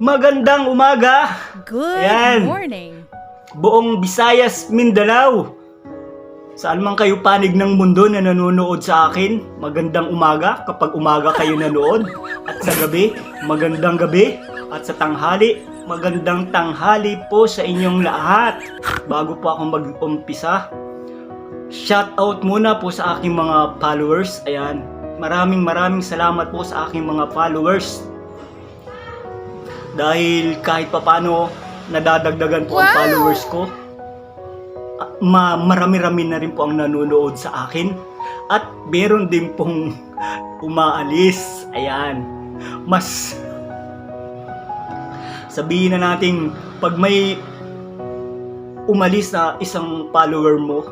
Magandang umaga! Good Ayan. morning. Buong Visayas, Mindanao. Saan man kayo panig ng mundo na nanonood sa akin, magandang umaga kapag umaga kayo nanood. At sa gabi, magandang gabi. At sa tanghali, magandang tanghali po sa inyong lahat. Bago po ako mag-umpisa, shout out muna po sa aking mga followers. Ayan, maraming salamat po sa aking mga followers. Dahil kahit papano nadadagdagan po ang followers ko, marami-rami na rin po ang nanonood sa akin at meron din pong umaalis. Ayan, mas sabihin na natin pag may umalis na isang follower mo,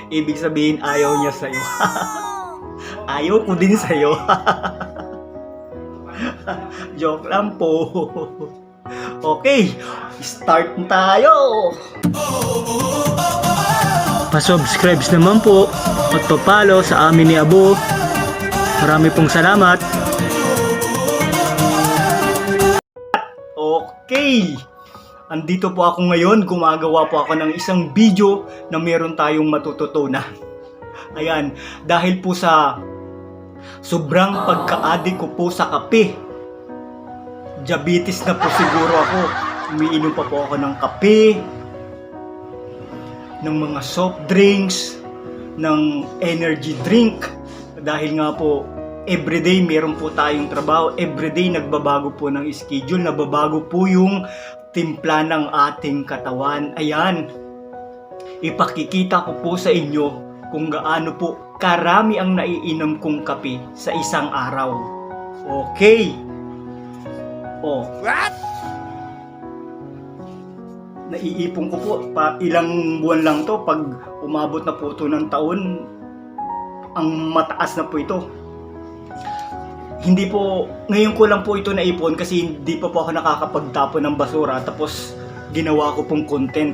ibig sabihin ayaw niya sa'yo. Ayaw ko din sa'yo. Joke lang po. Okay, start na tayo. Pa-subscribe naman po at pa-follow sa amin ni Abo. Marami pong salamat. Okay, andito po ako ngayon. Gumagawa po ako ng isang video na meron tayong matututunan. Ayan, dahil po sa sobrang pagka-addict ko po sa kape. Diabetes na po siguro ako. Umiinom pa po ako ng kape, ng mga soft drinks, ng energy drink. Dahil nga po, everyday meron po tayong trabaho. Everyday nagbabago po ng schedule. Nababago po yung timpla ng ating katawan. Ayan, ipakikita ko po sa inyo kung gaano po karami ang naiinom kong kape sa isang araw. Okay. Oh. What? Naiipon ko po ilang buwan lang to. Pag umabot na po ito ng taon, ang mataas na po ito. Hindi po, ngayon ko lang po ito naipon kasi hindi pa po ako nakakapagtapon ng basura. Tapos ginawa ko pong content.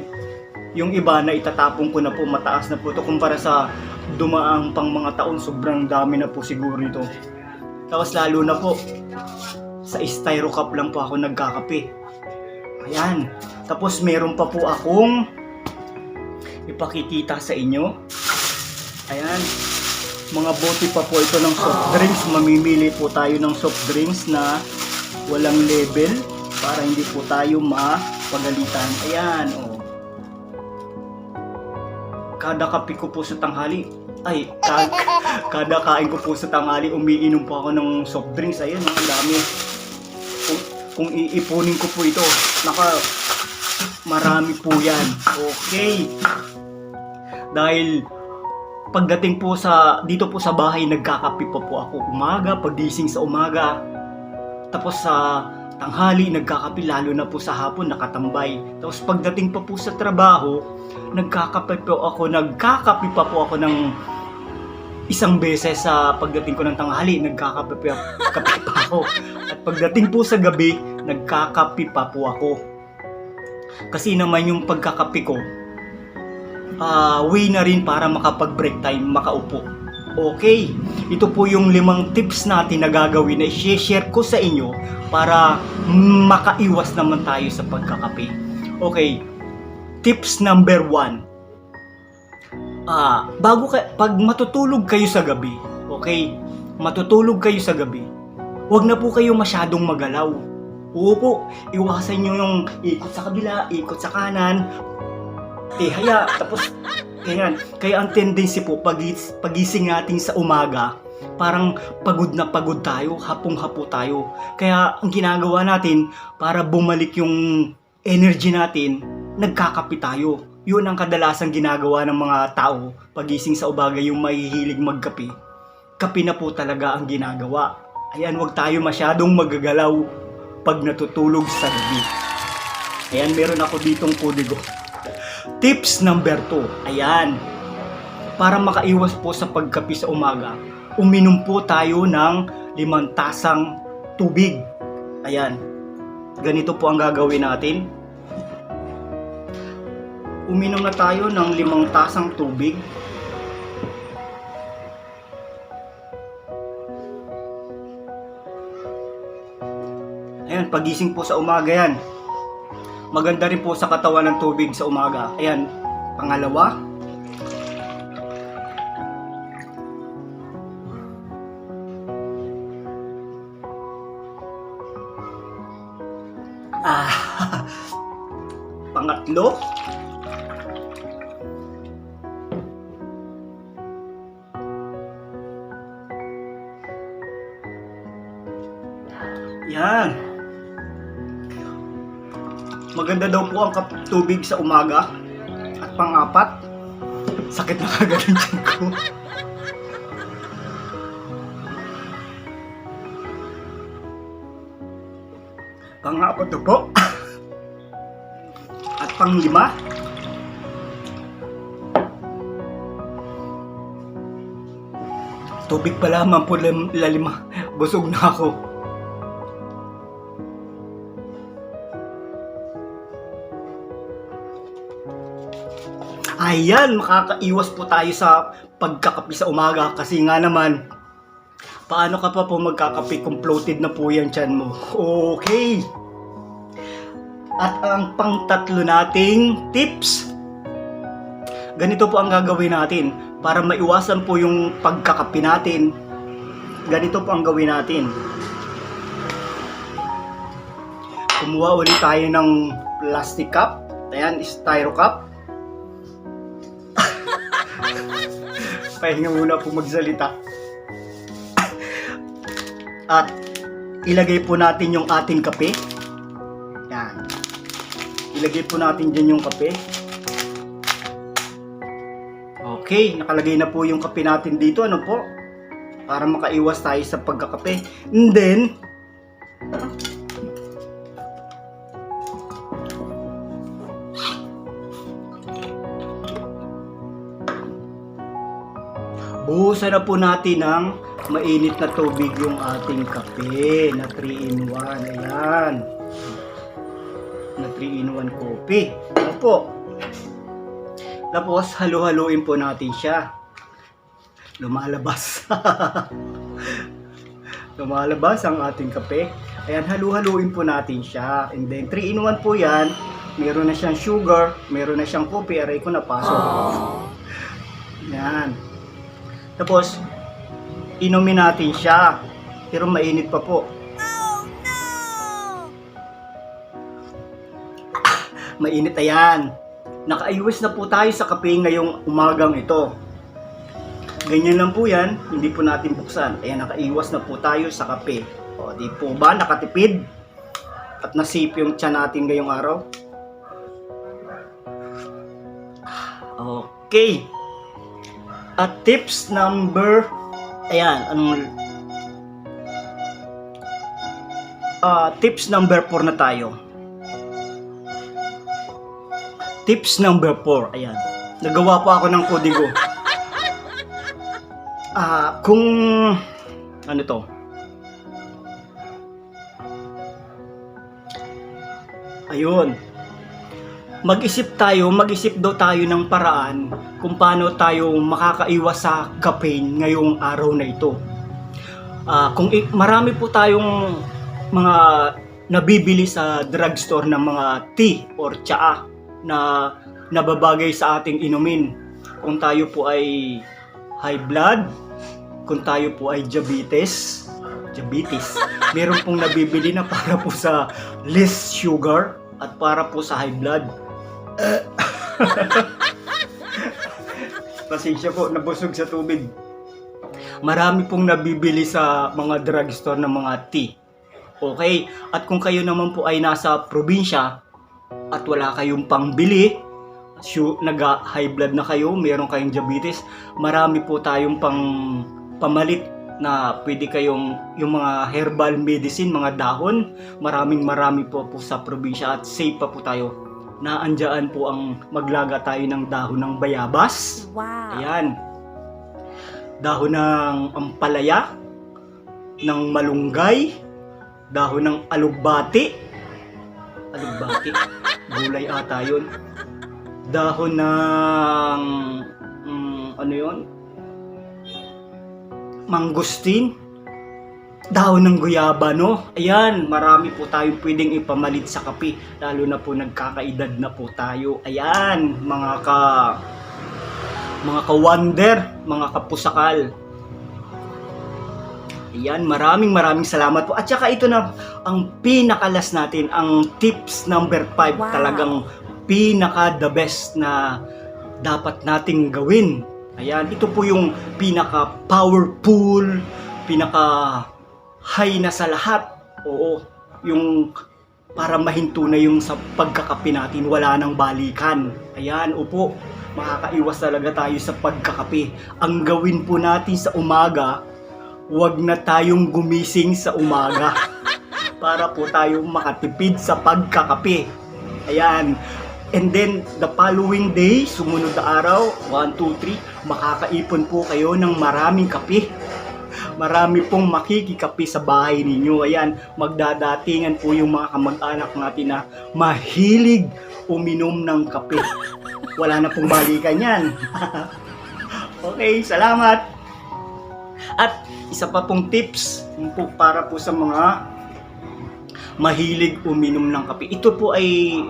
Yung iba na itatapon ko na po, mataas na po ito kumpara sa dumaang pang mga taon. Sobrang dami na po siguro ito. Tapos lalo na po sa styro cup lang po ako nagkakape. Ayan. Tapos meron pa po akong ipakikita sa inyo. Ayan. Mga bote pa po ito ng soft drinks. Mamimili po tayo ng soft drinks na walang label para hindi po tayo mapagalitan. Ayan. Oh. Kada kape ko po sa tanghali, kada kain ko po sa tanghali, umiinom po ako ng soft drinks. Ayan, ang dami. Kung iipunin ko po ito, marami po yan. Okay. Dahil pagdating po dito po sa bahay, nagkakape pa po ako umaga, pagising sa umaga. Tapos sa tanghali, nagkakape, lalo na po sa hapon, nakatambay. Tapos pagdating pa po sa trabaho, nagkakape pa po ako ng isang beses. Sa pagdating ko ng tanghali, nagkakape pa ako. At pagdating po sa gabi, nagkakape pa po ako. Kasi naman yung pagkakape ko, way na rin para makapag-break time, makaupo. Okay, ito po yung 5 tips natin na gagawin na i-share ko sa inyo para makaiwas naman tayo sa pagkakape. Okay, tips number 1. Pag matutulog kayo sa gabi, okay, matutulog kayo sa gabi, huwag na po kayo masyadong magalaw. Oo po, iwasan nyo yung ikot sa kabila, ikot sa kanan, tapos, ganyan. Kaya ang tendency po, pagising natin sa umaga, parang pagod na pagod tayo, hapong-hapo tayo. Kaya ang ginagawa natin, para bumalik yung energy natin, nagkakape tayo. Yun ang kadalasang ginagawa ng mga tao, pagising sa umaga, yung mahihilig magkape. Kape na po talaga ang ginagawa. Ayan, huwag tayo masyadong magagalaw pag natutulog sa gabi. Ayan, meron ako ditong kodigo. Tips number 2. Ayan. Para makaiwas po sa pagkape sa umaga, uminom po tayo ng 5 tasang tubig. Ayan. Ganito po ang gagawin natin. Uminom na tayo ng 5 tasang tubig. Ayan, Ayan, pagising po sa umaga yan. Maganda rin po sa katawan ng tubig sa umaga. Ayan, pangalawa. Pangatlo. Yan. Maganda daw po ang tubig sa umaga. At pang-apat, sakit na kagad ang tiyan ko. Pang-apat na po. At pang-lima, tubig pa lamang po lalima. Busog na ako. Ayan, makakaiwas po tayo sa pagkakape sa umaga kasi nga naman, paano ka pa po magkakape kung bloated na po yan tiyan mo? Okay. At ang pang-tatlo nating tips, ganito po ang gagawin natin para maiwasan po yung pagkakape natin. Ganito po ang gawin natin. Kumuha ulit tayo ng plastic cup. Ayan, styro cup. Pahinga muna po magsalita. At ilagay po natin yung ating kape. Yan. Ilagay po natin dyan yung kape. Okay, nakalagay na po yung kape natin dito. Ano po? Para makaiwas tayo sa pagkakape. And then, buhusan na po natin ng mainit na tubig yung ating kape na 3-in-1. Ayan. Na 3-in-1 coffee. Ano po? Tapos, halu-haluin po natin siya. Lumalabas. Lumalabas ang ating kape. Ayan, halu-haluin po natin siya. And then, 3-in-1 po yan. Meron na siyang sugar. Meron na siyang coffee. Aray ko napasok. Ayan. Tapos, inumin natin siya. Pero mainit pa po. Oh, no! Mainit, ayan. Nakaiwas na po tayo sa kape ngayong umagang ito. Ganyan lang po yan. Hindi po natin buksan. Ayan, nakaiwas na po tayo sa kape. O, di po ba nakatipid? At nasip yung tiyan natin ngayong araw? Okay. At tips number, ayan, tips number 4 na tayo. Tips number 4, ayan. Nagawa pa ako ng kodigo. Kung, ano to? Ayun. Mag-isip daw tayo ng paraan kung paano tayo makakaiwas sa caffeine ngayong araw na ito. Marami po tayong mga nabibili sa drugstore ng mga tea or tsaa na nababagay sa ating inumin. Kung tayo po ay high blood, kung tayo po ay diabetes, meron pong nabibili na para po sa less sugar at para po sa high blood. Pasensya po, nabusog sa tubig. Marami pong nabibili sa mga drugstore ng mga tea. Okay? At kung kayo naman po ay nasa probinsya at wala kayong pangbili, nag-high blood na kayo, meron kayong diabetes, marami po tayong pamalit na pwede kayong yung mga herbal medicine, mga dahon. Marami po sa probinsya at safe pa po tayo. Naandyan po ang maglaga tayo ng dahon ng bayabas. Wow. Ayan. Dahon ng ampalaya, ng malunggay, dahon ng alugbati. Gulay ata yun. Dahon ng ano yun? Mangustin. dahon ng guyaba, no? Ayan, marami po tayong pwedeng ipamalit sa kape, lalo na po nagkakaedad na po tayo. Ayan, mga ka-wonder, mga kapusakal. Ayan, maraming salamat po. At saka ito na ang pinakalas natin, ang tips number 5. Wow. Talagang pinaka the best na dapat nating gawin. Ayan, ito po yung pinaka powerful, pinaka high na sa lahat. Oo, yung para mahinto na yung sa pagkakape natin, wala nang balikan. Ayan, upo, makakaiwas talaga tayo sa pagkakape. Ang gawin po natin sa umaga, wag na tayong gumising sa umaga para po tayong makatipid sa pagkakape. Ayan. And then, the following day, sumunod na araw, 1, 2, 3, makakaipon po kayo ng maraming kape. Marami pong makikikape sa bahay ninyo. Ayan, magdadatingan po yung mga kamag-anak natin na mahilig uminom ng kape. Wala na pong balikan yan. Okay, salamat. At isa pa pong tips po para po sa mga mahilig uminom ng kape. Ito po ay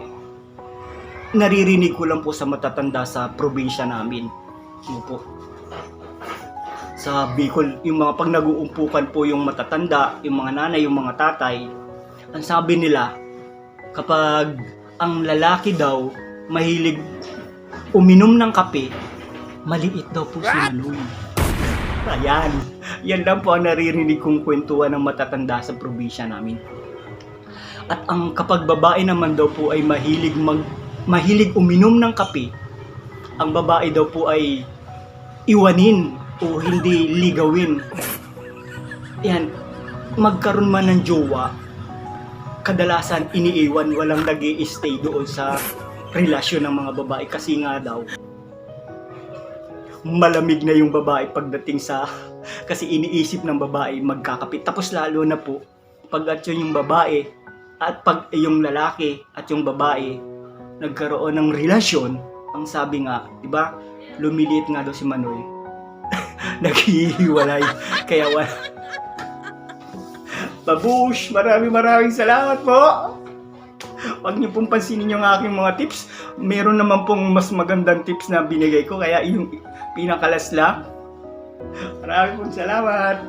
naririnig ko lang po sa matatanda sa probinsya namin. Ito po. Sa Bicol, yung mga pag nag-uumpukan po yung matatanda, yung mga nanay, yung mga tatay, ang sabi nila, kapag ang lalaki daw mahilig uminom ng kape, maliit daw po si Manoy. Ayan, yan lang po ang naririnig kong kwentuhan ng matatanda sa probinsya namin. At ang kapag babae naman daw po ay mahilig uminom ng kape, ang babae daw po ay iwanin o hindi ligawin. Yan, magkaroon man ng jowa, kadalasan iniiwan, walang nag-i-stay doon sa relasyon ng mga babae kasi nga daw malamig na yung babae pagdating sa kasi iniisip ng babae magkakapit. Tapos lalo na po pag at yung babae at pag yung lalaki at yung babae nagkaroon ng relasyon, ang sabi nga, 'di ba? Lumiliit nga daw si Manoy. Naghihiwalay. Kaya wala. Babush, maraming salamat po. Huwag niyo pong pansinin yung aking mga tips. Meron naman pong mas magandang tips na binigay ko. Kaya yung pinakalas lang. Maraming salamat.